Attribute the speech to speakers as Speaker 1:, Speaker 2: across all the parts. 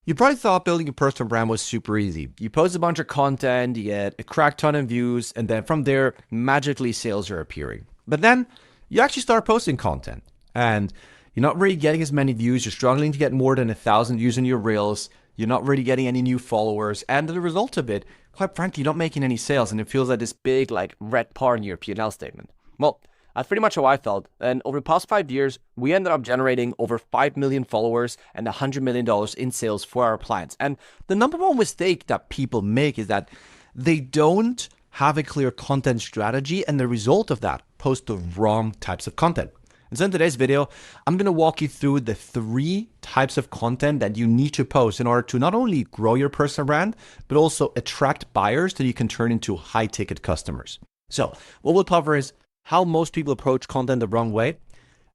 Speaker 1: You probably thought building a personal brand was super easy. You post a bunch of content, you get a crack ton of views, and then from there, magically sales are appearing. But then you actually start posting content and you're not really getting as many views. You're struggling to get more than 1,000 views in your reels. You're not really getting any new followers. And the result of it, quite frankly, you're not making any sales. And it feels like this big, red part in your P&L statement. Well, that's pretty much how I felt. And over the past 5 years, we ended up generating over 5 million followers and $100 million in sales for our clients. And the number one mistake that people make is that they don't have a clear content strategy. And the result of that, post the wrong types of content. And so in today's video, I'm going to walk you through the 3 types of content that you need to post in order to not only grow your personal brand, but also attract buyers that you can turn into high ticket customers. So what we'll cover is how most people approach content the wrong way.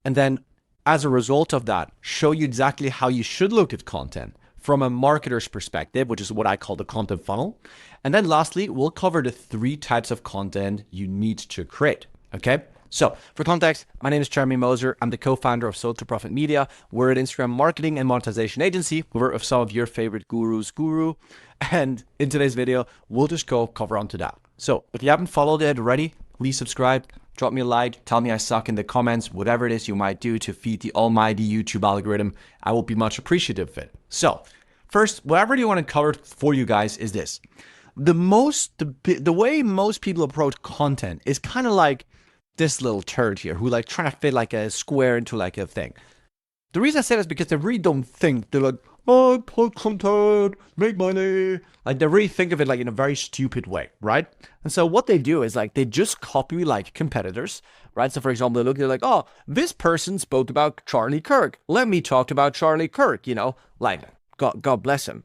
Speaker 1: And then as a result of that, show you exactly how you should look at content from a marketer's perspective, which is what I call the content funnel. And then lastly, we'll cover the 3 types of content you need to create. Okay. So for context, my name is Jeremy Moser. I'm the co-founder of Sold to Profit Media. We're an Instagram marketing and monetization agency. We're of some of your favorite gurus guru. And in today's video, we'll just go cover onto that. So if you haven't followed it already, please subscribe, drop me a like, tell me I suck in the comments, whatever it is you might do to feed the almighty YouTube algorithm. I will be much appreciative of it. So first, what I really want to cover for you guys is this. The way most people approach content is kind of like this little turd here who trying to fit a square into a thing. The reason I say this is because they really don't think. They're like, oh, post content, make money. They really think of it in a very stupid way, right? And so what they do is they just copy competitors, right? So for example, they're like, oh, this person spoke about Charlie Kirk. Let me talk about Charlie Kirk, God bless him.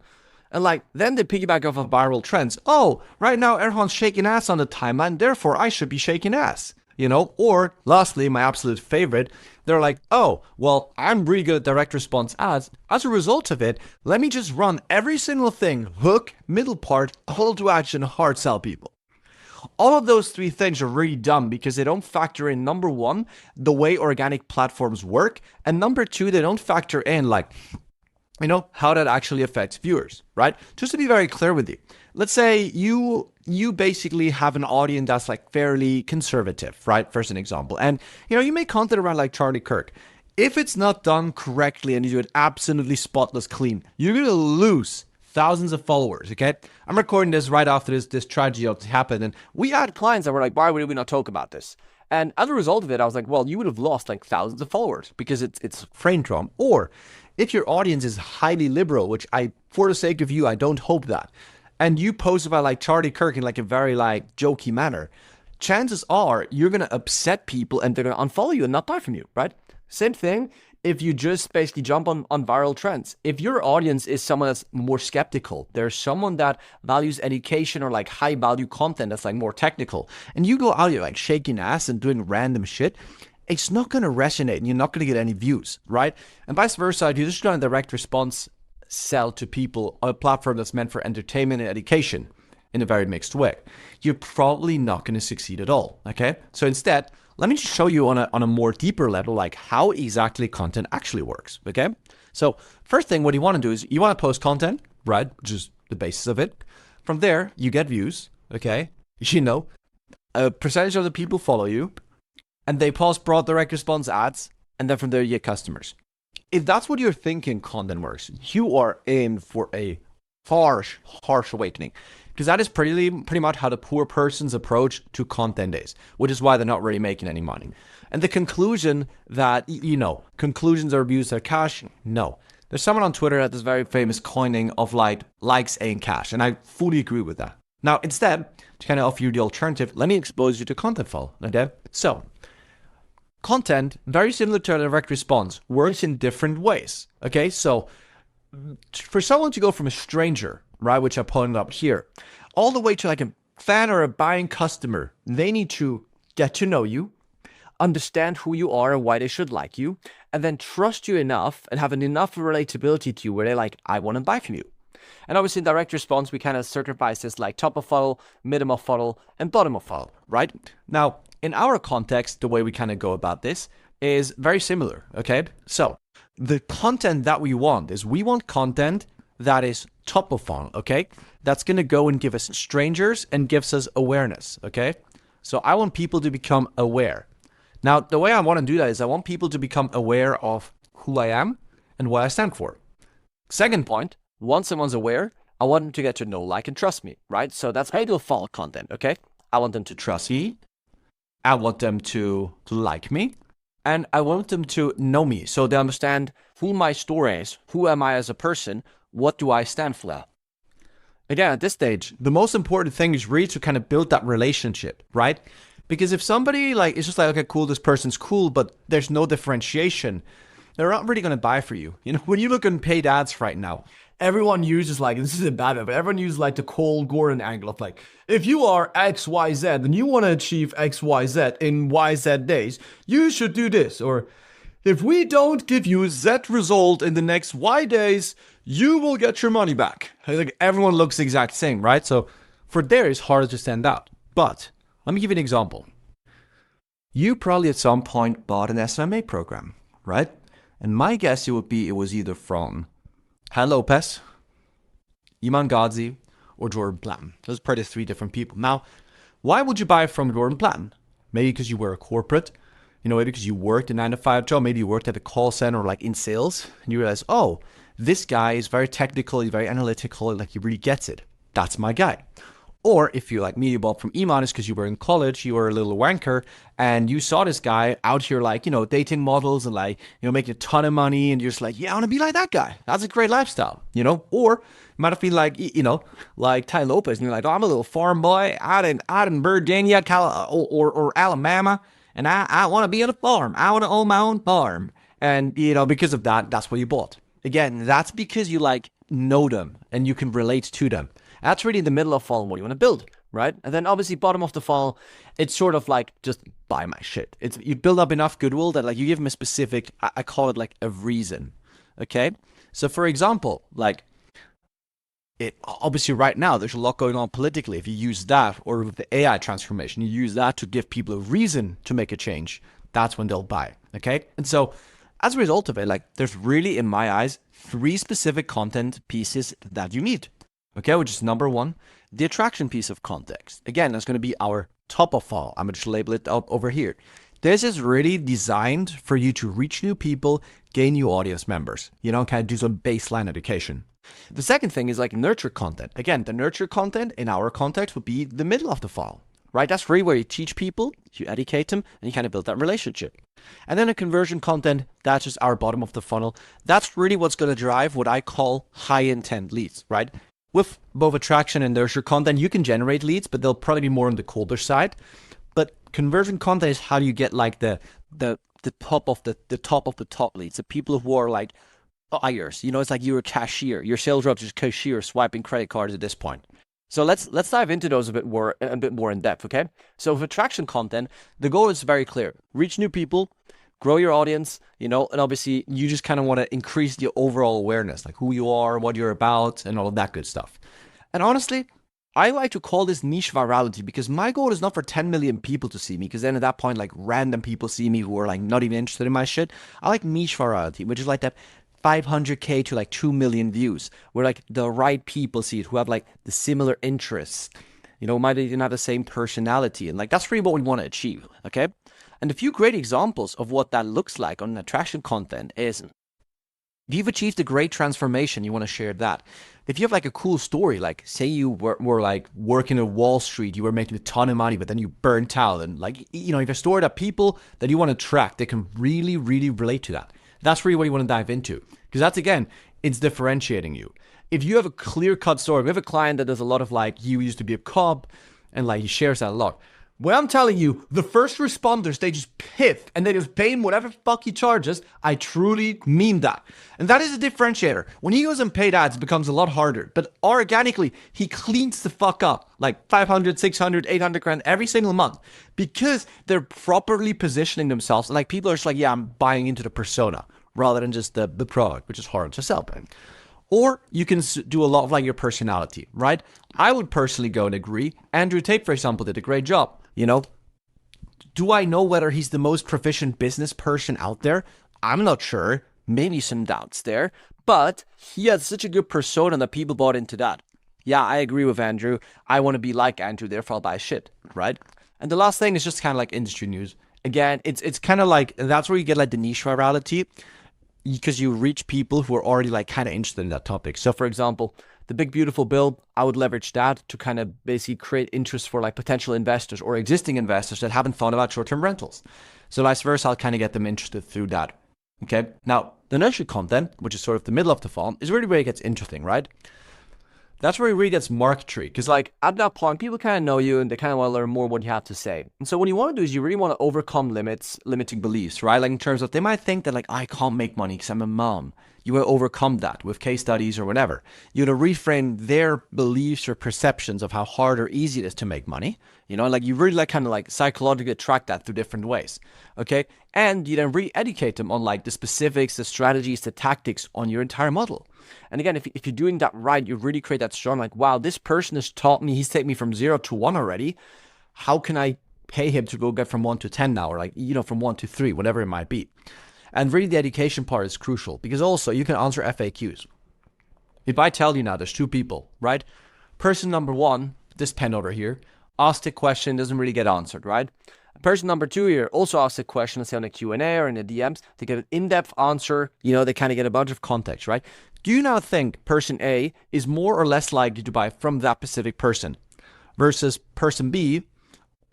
Speaker 1: And then they piggyback off of viral trends. Oh, right now everyone's shaking ass on the timeline, therefore I should be shaking ass. Or lastly, my absolute favorite, they're like, oh, well, I'm really good at direct response ads. As a result of it, let me just run every single thing, hook, middle part, call to action, hard sell people. All of those 3 things are really dumb because they don't factor in, number 1, the way organic platforms work. And number 2, they don't factor in how that actually affects viewers, right? Just to be very clear with you, let's say you basically have an audience that's fairly conservative, right? First an example. And, you make content around Charlie Kirk. If it's not done correctly and you do it absolutely spotless clean, you're going to lose thousands of followers, okay? I'm recording this right after this tragedy happened. And we had clients that were like, why would we not talk about this? And as a result of it, I was like, well, you would have lost thousands of followers because it's frame trauma. Or if your audience is highly liberal, which for the sake of you, I don't hope that, and you post about Charlie Kirk in a very jokey manner, chances are you're going to upset people and they're going to unfollow you and not buy from you, right? Same thing if you just basically jump on viral trends. If your audience is someone that's more skeptical, there's someone that values education or high value content that's more technical, and you go out here shaking ass and doing random shit, it's not going to resonate and you're not going to get any views, right? And vice versa, if you're just trying to direct response sell to people on a platform that's meant for entertainment and education in a very mixed way, you're probably not going to succeed at all, okay? So instead, let me just show you on a more deeper level, how exactly content actually works, okay? So first thing, what you want to do is you want to post content, right? Which is the basis of it. From there, you get views, okay? A percentage of the people follow you, and they post broad direct response ads, and then from there you get customers. If that's what you're thinking content works, you are in for a harsh awakening. Because that is pretty much how the poor person's approach to content is, which is why they're not really making any money. And the conclusion that, conclusions are abused are cash, no. There's someone on Twitter that is very famous coining of likes ain't cash, and I fully agree with that. Now, instead, to kind of offer you the alternative, let me expose you to content funnel, okay? So, content, very similar to direct response, works in different ways, okay? So, for someone to go from a stranger, right, which I pointed up here, all the way to a fan or a buying customer, they need to get to know you, understand who you are and why they should like you, and then trust you enough and have enough relatability to you where they're like, I want to buy from you. And obviously in direct response, we kind of certify this top of funnel, middle of funnel, and bottom of funnel, right? Now, in our context, the way we kind of go about this is very similar, okay? So the content that we want is we want content that is top of funnel, okay? That's going to go and give us strangers and gives us awareness, okay? So I want people to become aware. Now, the way I want to do that is I want people to become aware of who I am and what I stand for. Second point, once someone's aware, I want them to get to know, like, and trust me, right? So that's how you do follow content, okay? I want them to trust me. I want them to like me. And I want them to know me so they understand who my story is, who am I as a person, what do I stand for. Again, at this stage, the most important thing is really to kind of build that relationship, right? Because if somebody like is just like, okay, cool, this person's cool, but there's no differentiation, they're not really going to buy for you. You know, when you look at paid ads right now, everyone uses like, this isn't bad, but everyone uses like the Cole Gordon angle of like, if you are XYZ and you want to achieve XYZ in YZ days, you should do this. Or if we don't give you Z result in the next Y days, you will get your money back. Like everyone looks the exact same, right? So for there, it's harder to stand out. But let me give you an example. You probably at some point bought an SMA program, right? And my guess it was either from Han Lopez, Iman Gadzhi, or Jordan Platten. Those are probably 3 different people. Now, why would you buy it from Jordan Platten? Maybe because you were a corporate, maybe because you worked a 9-to-5 job, maybe you worked at a call center or like in sales, and you realize, oh, this guy is very technical, he's very analytical, like he really gets it. That's my guy. Or if you like me, you bought from Iman, it's because you were in college, you were a little wanker, and you saw this guy out here like, dating models and like, making a ton of money, and you're just like, yeah, I want to be like that guy. That's a great lifestyle, Or you might have been like, like Tai Lopez, and you're like, oh, I'm a little farm boy out in Virginia, or Alabama, and I want to be on a farm. I want to own my own farm. And, because of that, that's what you bought. Again, that's because you like know them and you can relate to them. That's really the middle of funnel what you want to build, right? And then obviously bottom of the funnel, it's sort of like just buy my shit. It's you build up enough goodwill that like you give them a specific, I call it like a reason, okay? So for example, like it obviously right now there's a lot going on politically. If you use that or with the AI transformation, you use that to give people a reason to make a change, that's when they'll buy, okay? And so as a result of it, like there's really, in my eyes, 3 specific content pieces that you need. Okay, which is number 1, the attraction piece of context. Again, that's going to be our top of funnel. I'm going to just label it up over here. This is really designed for you to reach new people, gain new audience members, kind of do some baseline education. The second thing is like nurture content. Again, the nurture content in our context would be the middle of the funnel, right? That's really where you teach people, you educate them, and you kind of build that relationship. And then a conversion content, that's just our bottom of the funnel. That's really what's going to drive what I call high intent leads, right? With both attraction and nurture content, you can generate leads, but they'll probably be more on the colder side. But conversion content is how you get like the top of the top of the top leads, the people who are like buyers. It's like you're a cashier, your sales rep is cashier swiping credit cards at this point. So let's dive into those a bit more in depth, okay? So with attraction content, the goal is very clear: reach new people, grow your audience, and obviously you just kind of want to increase the overall awareness, like who you are, what you're about, and all of that good stuff. And honestly, I like to call this niche virality because my goal is not for 10 million people to see me, because then at that point, like random people see me who are like not even interested in my shit. I like niche virality, which is like that 500K to like 2 million views, where like the right people see it, who have like the similar interests, might even have the same personality. And like, that's really what we want to achieve, okay? And a few great examples of what that looks like on attraction content is, if you've achieved a great transformation, you want to share that. If you have like a cool story, like say you were like working at Wall Street, you were making a ton of money, but then you burnt out, and like, you have a story that people that you want to attract, they can really, really relate to that. That's really what you want to dive into, because that's, again, it's differentiating you. If you have a clear-cut story, we have a client that does a lot of like, you used to be a cop, and like he shares that a lot. Well, I'm telling you, the first responders, they just piff and they just pay him whatever fuck he charges. I truly mean that. And that is a differentiator. When he goes on paid ads, it becomes a lot harder. But organically, he cleans the fuck up like 500, 600, 800 grand every single month, because they're properly positioning themselves. Like people are just like, yeah, I'm buying into the persona rather than just the product, which is hard to sell. Or you can do a lot of like your personality, right? I would personally go and agree. Andrew Tate, for example, did a great job. Do I know whether he's the most proficient business person out there? I'm not sure. Maybe some doubts there.
Speaker 2: But he had such a good persona that people bought into that. Yeah, I agree with Andrew. I want to be like Andrew, therefore I'll buy shit, right? And the last thing is just kind of like industry news. Again, it's kind of like, that's where you get like the niche virality, because you reach people who are already like kind of interested in that topic. So for example, the big beautiful bill, I would leverage that to kind of basically create interest for like potential investors or existing investors that haven't thought about short-term rentals. So vice versa, I'll kind of get them interested through that. Okay. Now, the nurture content, which is sort of the middle of the funnel, is really where it gets interesting, right? That's where it really gets marketry. Because like at that point, people kind of know you and they kind of want to learn more what you have to say. And so what you want to do is you really want to overcome limiting beliefs, right? Like in terms of, they might think that like, I can't make money because I'm a mom. You will overcome that with case studies or whatever. You want to reframe their beliefs or perceptions of how hard or easy it is to make money. You know, like you really like kind of like psychologically track that through different ways. Okay. And you then re-educate them on like the specifics, the strategies, the tactics on your entire model. And again, if you're doing that right, you really create that strong, like, wow, this person has taught me, he's taken me from 0 to 1 already. How can I pay him to go get from 1 to 10 now? Or like, you know, from 1 to 3, whatever it might be. And really the education part is crucial, because also you can answer FAQs. If I tell you now there's 2 people, right? Person number 1, this pen over here, asked a question, doesn't really get answered, right? Person number 2 here also asked a question, let's say on a Q&A or in the DMs, they get an in-depth answer, you know, they kind of get a bunch of context, right? Do you now think person A is more or less likely to buy from that specific person versus person B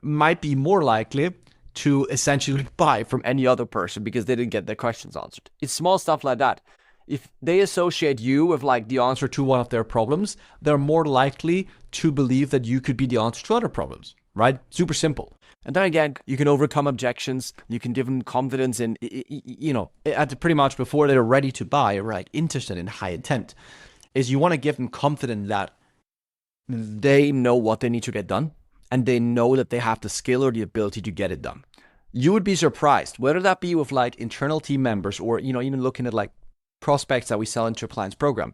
Speaker 2: might be more likely to essentially buy from any other person because they didn't get their questions answered? It's small stuff like that. If they associate you with like the answer to one of their problems, they're more likely to believe that you could be the answer to other problems, right? Super simple. And then again, you can overcome objections. You can give them confidence in, you know, at pretty much before they're ready to buy, right? Interested in high intent, is you want to give them confidence that they know what they need to get done and they know that they have the skill or the ability to get it done. You would be surprised, whether that be with like internal team members or, you know, even looking at like prospects that we sell into a client's program.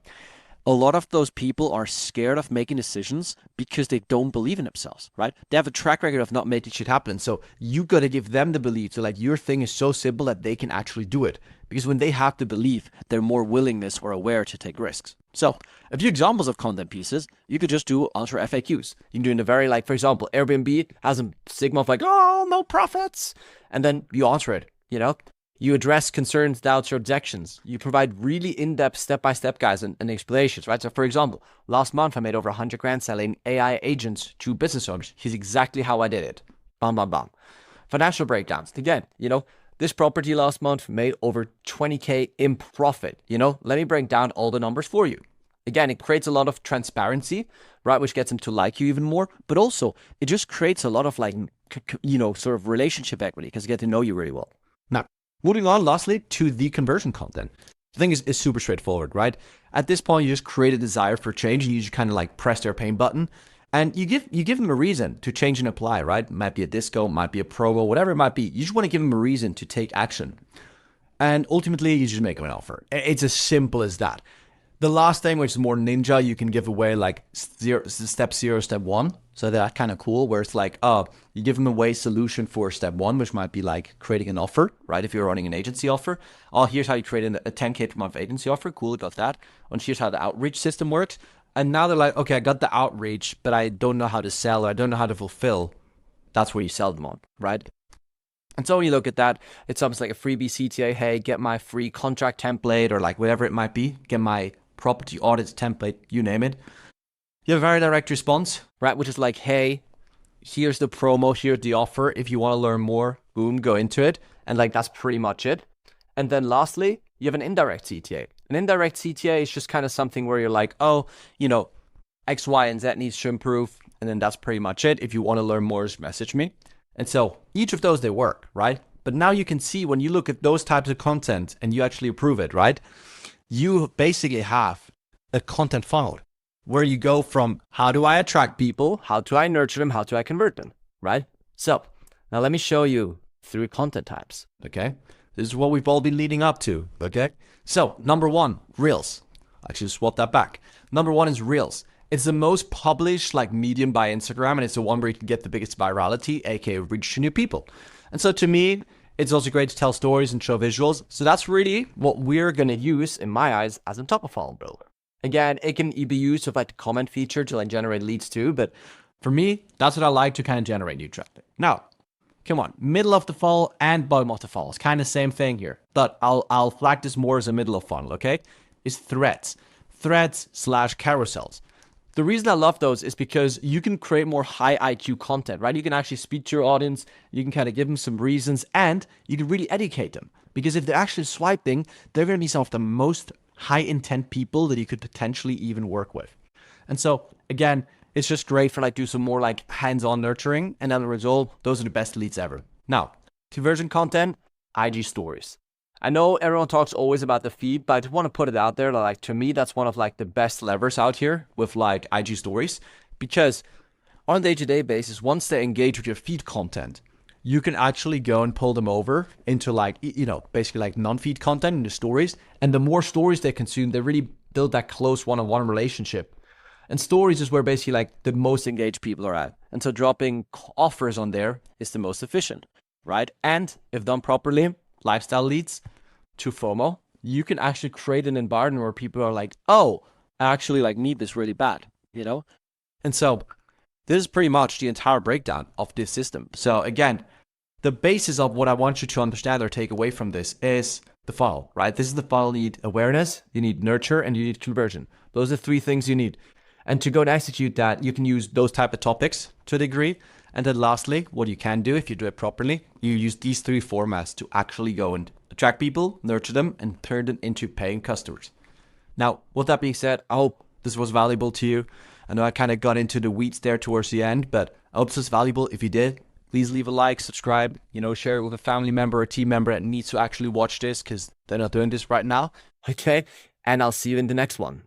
Speaker 2: A lot of those people are scared of making decisions because they don't believe in themselves, right? They have a track record of not making shit happen. So you got to give them the belief that like your thing is so simple that they can actually do it. Because when they have the belief, they're more willingness or aware to take risks. So a few examples of content pieces, you could just do answer FAQs. You can do in a very, like, for example, Airbnb has a stigma of like, oh, no profits. And then you answer it, you know? You address concerns, doubts, or objections. You provide really in-depth step-by-step guides and explanations, right? So for example, last month I made over 100 grand selling AI agents to business owners. Here's exactly how I did it. Bam, bam, bam. Financial breakdowns. Again, you know, this property last month made over 20K in profit. You know, let me break down all the numbers for you. Again, it creates a lot of transparency, right? Which gets them to like you even more. But also, it just creates a lot of like, you know, sort of relationship equity because they get to know you really well. Now, moving on, lastly, to the conversion content. The thing is super straightforward, right? At this point, you just create a desire for change. You just kind of like press their pain button, and you give them a reason to change and apply, right? It might be a disco, might be a promo, whatever it might be. You just want to give them a reason to take action, and ultimately, you just make them an offer. It's as simple as that. The last thing, which is more ninja, you can give away like step 0, step 1. So that's kind of cool, where it's like, you give them away solution for step 1, which might be like creating an offer, right? If you're running an agency offer, here's how you create a 10K per month agency offer. Cool, got that. And here's how the outreach system works. And now they're like, okay, I got the outreach, but I don't know how to sell, or I don't know how to fulfill. That's where you sell them on, right? And so when you look at that, it's almost like a freebie CTA. Hey, get my free contract template, or like whatever it might be. Get my property audit template, you name it. You have a very direct response, right? Which is like, hey, here's the promo, here's the offer. If you want to learn more, boom, go into it. And like, that's pretty much it. And then lastly, you have an indirect CTA. An indirect CTA is just kind of something where you're like, oh, you know, X, Y, and Z needs to improve. And then that's pretty much it. If you want to learn more, just message me. And so each of those, they work, right? But now you can see when you look at those types of content and you actually approve it, right? You basically have a content funnel where you go from how do I attract people, how do I nurture them, how do I convert them, right? So now let me show you 3 content types, okay? This is what we've all been leading up to, okay? So number 1, Reels. Actually, swap that back. Number 1 is Reels. It's the most published like medium by Instagram, and it's the one where you can get the biggest virality, aka reach to new people. And so to me, It's also great to tell stories and show visuals. So that's really what we're going to use, in my eyes, as a top of funnel builder. Again, it can be used with like the comment feature to like generate leads too. But for me, that's what I like to kind of generate new traffic. Now, come on, middle of the funnel and bottom of the funnel. It's kind of the same thing here. But I'll flag this more as a middle of funnel, okay? Is threads. Threads/carousels. The reason I love those is because you can create more high IQ content, right? You can actually speak to your audience, you can kind of give them some reasons, and you can really educate them. Because if they're actually swiping, they're going to be some of the most high intent people that you could potentially even work with. And so, again, it's just great for like do some more like hands-on nurturing, and as a result, those are the best leads ever. Now, conversion content, IG stories. I know everyone talks always about the feed, but I just want to put it out there that like to me, that's one of like the best levers out here with like IG stories, because on a day-to-day basis, once they engage with your feed content, you can actually go and pull them over into like, you know, basically like non-feed content in the stories. And the more stories they consume, they really build that close one-on-one relationship. And stories is where basically like the most engaged people are at. And so dropping offers on there is the most efficient, right? And if done properly, lifestyle leads to FOMO, you can actually create an environment where people are like, oh, I actually like need this really bad, you know? And so this is pretty much the entire breakdown of this system. So again, the basis of what I want you to understand or take away from this is the funnel, right? This is the funnel. You need awareness, you need nurture, and you need conversion. Those are 3 things you need. And to go and execute that, you can use those type of topics to a degree. And then lastly, what you can do if you do it properly, you use these 3 formats to actually go and attract people, nurture them, and turn them into paying customers. Now, with that being said, I hope this was valuable to you. I know I kind of got into the weeds there towards the end, but I hope this was valuable. If you did, please leave a like, subscribe, share it with a family member or team member that needs to actually watch this because they're not doing this right now. Okay, and I'll see you in the next one.